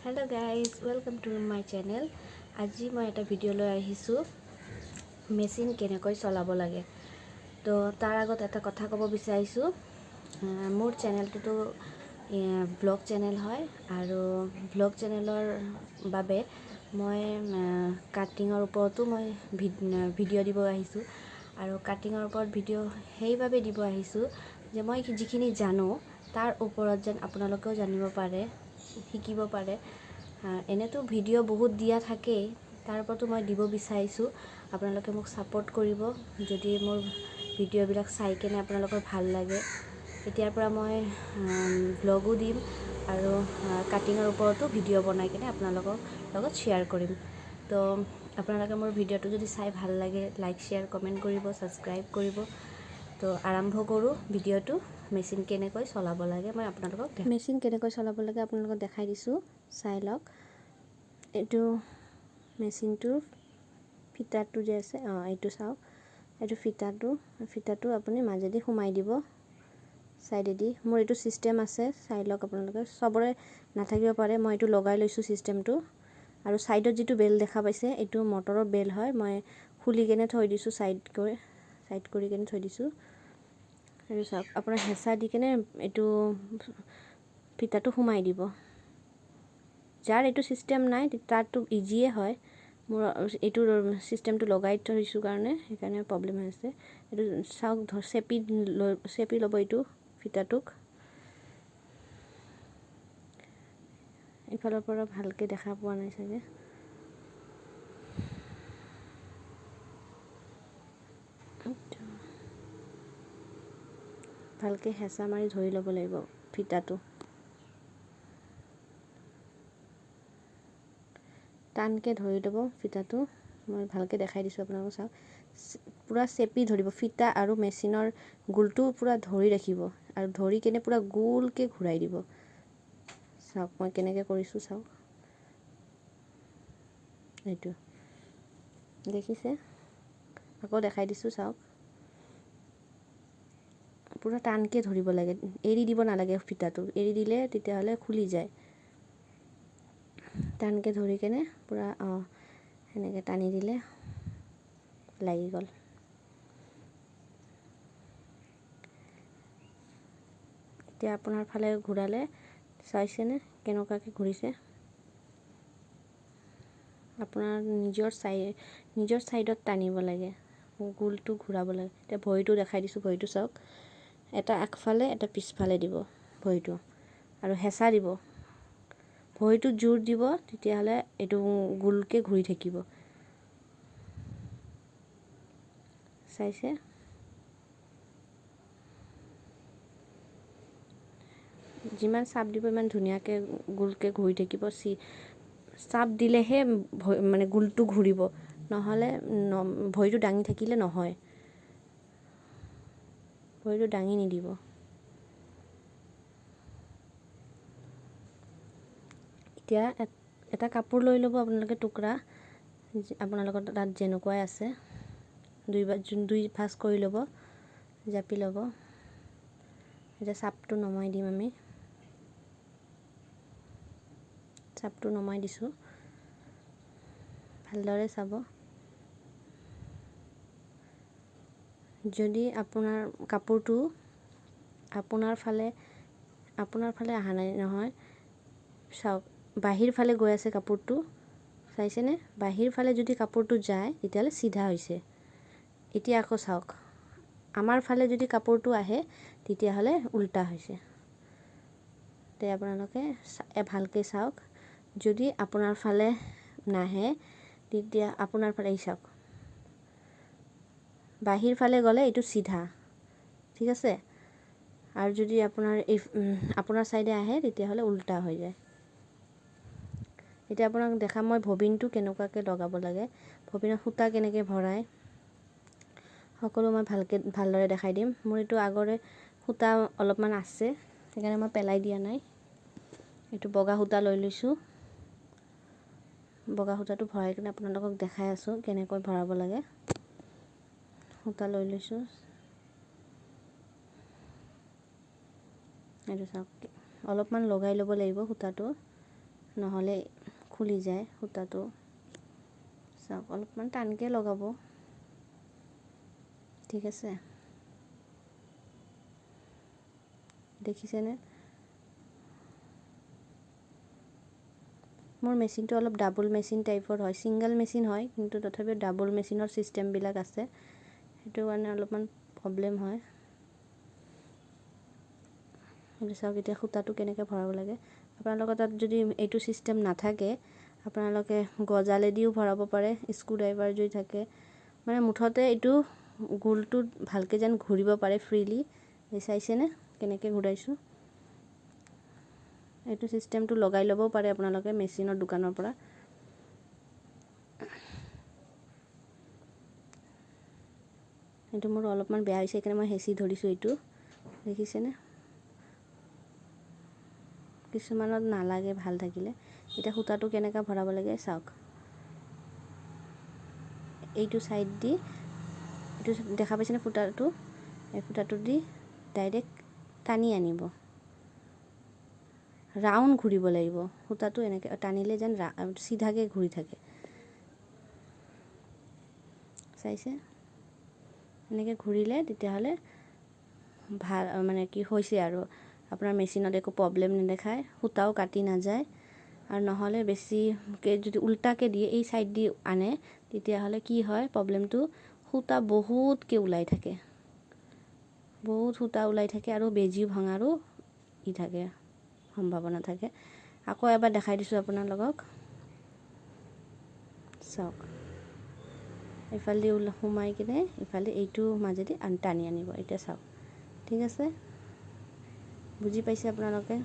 Hello guys, welcome to my channel. আজি মই এটা ভিডিঅ' লৈ আহিছোঁ মেচিন কেনেকৈ চলাব লাগে। তো তাৰ আগত এটা কথা ক'ব বিচাৰিছোঁ। মোৰ চেনেলটো ব্লগ চেনেল হয় আৰু ব্লগ চেনেলৰ বাবে মই কাটিঙৰ ওপৰতো মই ভিডিঅ' দিব আহিছোঁ আৰু কাটিঙৰ ওপৰত ভিডিঅ' সেইভাবে দিব আহিছোঁ যে মই যিখিনি জানো তাৰ ওপৰত যেন আপোনালোকেও জানিব পাৰে, শিকিব পাৰে। এনেতো ভিডিঅ' বহুত দিয়া থাকেই, তাৰ ওপৰতো মই দিব বিচাৰিছোঁ। আপোনালোকে মোক ছাপোৰ্ট কৰিব। যদি মোৰ ভিডিঅ'বিলাক চাই কেনে আপোনালোকৰ ভাল লাগে, এতিয়াৰ পৰা মই ব্লগো দিম আৰু কাটিঙৰ ওপৰতো ভিডিঅ' বনাই কেনে আপোনালোকৰ লগত শ্বেয়াৰ কৰিম। তো আপোনালোকে মোৰ ভিডিঅ'টো যদি চাই ভাল লাগে, লাইক শ্বেয়াৰ কমেণ্ট কৰিব, ছাবস্ক্ৰাইব কৰিব। তো আৰম্ভ কৰোঁ ভিডিঅ'টো। মেচিন কেনেকৈ চলাব লাগে মই আপোনালোকক মেচিন কেনেকৈ চলাব লাগে আপোনালোকক দেখাই দিছোঁ, চাই লওক। এইটো মেচিনটোৰ ফিটাটো যে আছে, এইটো চাওক। এইটো ফিটাটো আপুনি মাজেদি সোমাই দিব চাইডেদি। মোৰ এইটো ছিষ্টেম আছে, চাই লওক আপোনালোকে। চবৰে নাথাকিব পাৰে, মই এইটো লগাই লৈছোঁ ছিষ্টেমটো। আৰু ছাইডত যিটো বেল দেখা পাইছে, এইটো মটৰৰ বেল হয়। মই খুলি কেনে থৈ দিছোঁ, চাইড কৰি কেনে থৈ দিছোঁ। আৰু চাওক, আপোনাৰ হেঁচা দি কেনে এইটো ফিটাটো সোমাই দিব। যাৰ এইটো ছিষ্টেম নাই তাৰতো ইজিয়ে হয়। মোৰ এইটো ছিষ্টেমটো লগাই থৈছোঁ সেইকাৰণে প্ৰব্লেম হৈ আছে। এইটো চাওক, চেপি ল'ব এইটো ফিটাটোক। এইফালৰ পৰা ভালকৈ দেখা পোৱা নাই চাগে। ভালকৈ হেঁচা মাৰি ধৰি ল'ব লাগিব ফিটাটো। টানকৈ ধৰি ল'ব ফিটাটো। মই ভালকৈ দেখাই দিছোঁ আপোনালোকক, চাওক। পূৰা চেপি ধৰিব ফিটা আৰু মেচিনৰ গোলটো পূৰা ধৰি ৰাখিব আৰু ধৰি কেনে পূৰা গোলকৈ ঘূৰাই দিব। চাওক মই কেনেকৈ কৰিছোঁ, চাওক। এইটো দেখিছে? আকৌ দেখাই দিছোঁ, চাওক। পূৰা টানকৈ ধৰিব লাগে, এৰি দিব নালাগে ফিটাটো। এৰি দিলে তেতিয়াহ'লে খুলি যায়। টানকৈ ধৰি কেনে পূৰা সেনেকৈ টানি দিলে লাগি গ'ল। এতিয়া আপোনাৰ ফালে ঘূৰালে চাইছেনে কেনেকুৱাকৈ ঘূৰিছে? আপোনাৰ নিজৰ ছাইডত টানিব লাগে, গোলটো ঘূৰাব লাগে। এতিয়া ভৰিটো দেখাই দিছোঁ, ভৰিটো চাওক। এটা আগফালে এটা পিছফালে দিব ভৰিটো আৰু হেঁচা দিব। ভৰিটোত জোৰ দিব, তেতিয়াহ'লে এইটো গোলকৈ ঘূৰি থাকিব। চাইছে? যিমান চাপ দিব ইমান ধুনীয়াকৈ গোলকৈ ঘূৰি থাকিব। চাপ দিলেহে মানে গোলটো ঘূৰিব, নহ'লে ভৰিটো দাঙি থাকিলে নহয়। ভৰিটো দাঙি নিদিব। এতিয়া এটা কাপোৰ লৈ ল'ব আপোনালোকে, টুকুৰা। আপোনালোকৰ তাত যেনেকুৱাই আছে দুই ভাঁজ কৰি ল'ব, জাপি ল'ব। এতিয়া চাপটো নমাই দিম আমি। চাপটো নমাই দিছোঁ, ভালদৰে চাব। যদি আপোনাৰ কাপোৰটো আপোনাৰ ফালে অহা নাই নহয়, চাওক, বাহিৰ ফালে গৈ আছে কাপোৰটো, চাইছেনে? বাহিৰ ফালে যদি কাপোৰটো যায় তেতিয়াহ'লে চিধা হৈছে। এতিয়া আকৌ চাওক, আমাৰ ফালে যদি কাপোৰটো আহে তেতিয়াহ'লে উল্টা হৈছে। তে আপোনালোকে ভালকৈ চাওক। যদি আপোনাৰ ফালে নাহে তেতিয়া আপোনাৰ ফালে চাওক, বাহিৰ ফালে গ'লে এইটো চিধা, ঠিক আছে? আৰু যদি আপোনাৰ ছাইডে আহে তেতিয়াহ'লে উল্টা হৈ যায়। এতিয়া আপোনাক দেখাম মই ববিনটো কেনেকুৱাকৈ লগাব লাগে, ববিনত সূতা কেনেকৈ ভৰাই, সকলো মই ভালদৰে দেখাই দিম। মোৰ এইটো আগৰে সূতা অলপমান আছে, সেইকাৰণে মই পেলাই দিয়া নাই। এইটো বগা সূতা লৈ লৈছোঁ। বগা সূতাটো ভৰাই কিনে আপোনালোকক দেখাই আছোঁ কেনেকৈ ভৰাব লাগে। সূতা লৈ লৈছোঁ। এইটো চাওক, অলপমান লগাই ল'ব লাগিব সূতাটো, নহ'লে খুলি যায় সূতাটো। চাওক অলপমান টানকৈ লগাব, ঠিক আছে। দেখিছেনে? মোৰ মেচিনটো অলপ ডাবল মেচিন টাইপৰ হয়, ছিংগল মেচিন হয় কিন্তু তথাপিও ডাবল মেচিনৰ চিষ্টেমবিলাক আছে, সেইটো কাৰণে অলপমান প্ৰব্লেম হয়। চাওক এতিয়া সূতাটো কেনেকৈ ভৰাব লাগে। আপোনালোকৰ তাত যদি এইটো চিষ্টেম নাথাকে আপোনালোকে গজালেদিও ভৰাব পাৰে, স্ক্ৰুড্ৰাইভাৰ যদি থাকে, মানে মুঠতে এইটো গোলটো ভালকৈ যেন ঘূৰিব পাৰে ফ্ৰীলি। চাইছেনে কেনেকৈ ঘূৰাইছোঁ? এইটো চিষ্টেমটো লগাই ল'বও পাৰে আপোনালোকে মেচিনৰ দোকানৰ পৰা। এইটো মোৰ অলপমান বেয়া হৈছে সেইকাৰণে মই হেঁচি ধৰিছোঁ এইটো, দেখিছেনে? কিছুমানত নালাগে ভাল থাকিলে। এতিয়া সূতাটো কেনেকৈ ভৰাব লাগে চাওক। এইটো ছাইড দি এইটো দেখা পাইছেনে সূতাটো? এই সূতাটো দি ডাইৰেক্ট টানি আনিব, ৰাউণ্ড ঘূৰিব লাগিব সূতাটো। এনেকৈ টানিলে যেন চিধাকৈ ঘূৰি থাকে, চাইছে? এনেকৈ ঘূৰিলে তেতিয়াহ'লে ভাল, মানে কি হৈছে আৰু আপোনাৰ মেচিনত একো প্ৰব্লেম নেদেখায়, সূতাও কাটি নাযায়। আৰু নহ'লে বেছিকৈ যদি উল্টাকৈ দিয়ে, এই ছাইড দি আনে, তেতিয়াহ'লে কি হয় প্ৰব্লেমটো, সূতা বহুতকৈ ওলাই থাকে, বহুত সূতা ওলাই থাকে আৰু বেজিও ভঙাৰো থাকে, সম্ভাৱনা থাকে। আকৌ এবাৰ দেখাই দিছোঁ আপোনালোকক, চাওক। এইফালেদি সোমাই কিনে ইফালে এইটো মাজেদি টানি আনিব। এতিয়া চাওক, ঠিক আছে? বুজি পাইছে আপোনালোকে?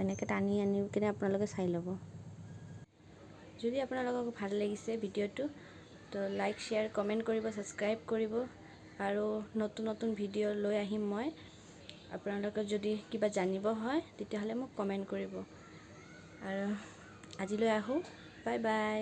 এনেকৈ টানি আনি কিনে আপোনালোকে চাই ল'ব। যদি আপোনালোকক ভাল লাগিছে ভিডিঅ'টো তো লাইক, শ্বেয়াৰ, কমেণ্ট কৰিব, ছাবস্ক্ৰাইব কৰিব। আৰু নতুন নতুন ভিডিঅ' লৈ আহিম মই। আপোনালোকে যদি কিবা জানিব হয় তেতিয়াহ'লে মোক কমেণ্ট কৰিব। আৰু আজিলৈ আহোঁ, বাই বাই।